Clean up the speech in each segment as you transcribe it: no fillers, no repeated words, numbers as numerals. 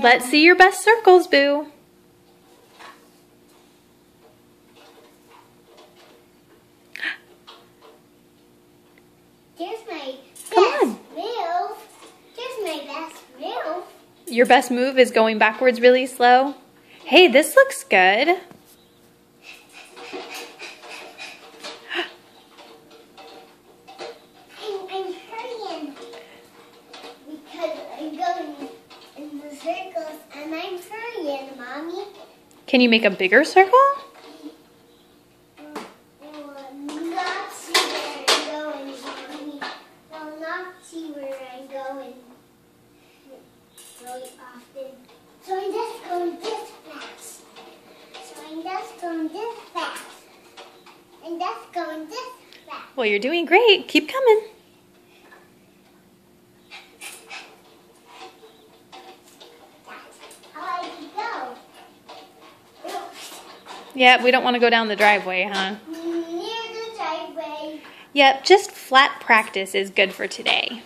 Let's see your best circles, Boo. There's my Come best on. move. There's my best move. Your best move is going backwards really slow. Hey, this looks good. I'm hurrying because I'm going in the circles and I'm hurrying, Mommy. Can you make a bigger circle? Not see where I'm going, Mommy. Will not see where I'm going really often. So I'm just going this fast. So I'm just going this fast. And that's going this fast. Well, you're doing great. Keep coming. That's how I can go. Yeah, we don't want to go down the driveway, huh? Near the driveway. Yep, just flat practice is good for today.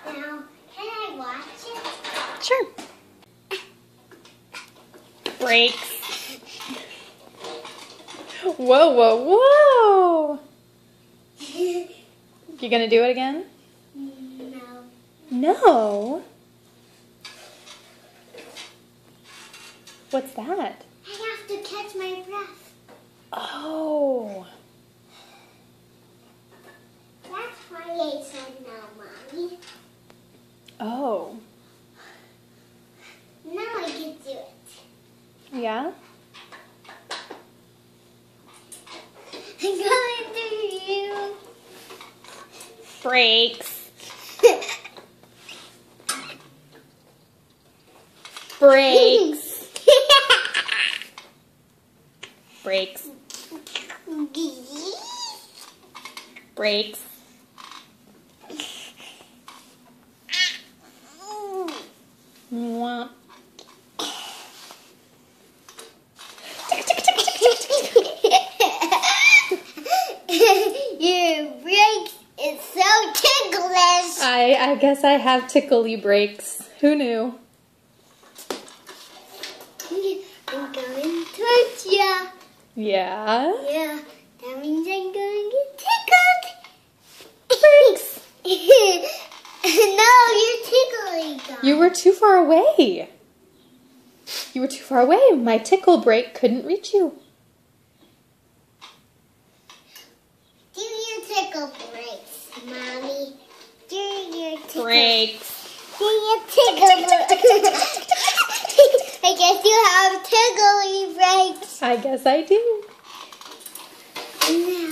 Now, can I watch it? Sure. Brakes. Whoa, whoa, whoa! You gonna do it again? No. No. What's that? I have to catch my breath. Oh. That's why I said no, Mommy. Oh. Now I can do it. Yeah? I'm going through you. Brakes. Brakes. Brakes. Brakes. Mwah. Your brake is so ticklish. I guess I have tickly brakes. Who knew? I'm going towards you. Yeah. Yeah, that means I'm going to get tickled. Brakes. No, you're tickling them. You were too far away. You were too far away. My tickle brake couldn't reach you. Do your tickle breaks, Mommy. Do your tickle Brakes. Do your tickle breaks. I guess you have tickly breaks. I guess I do. Now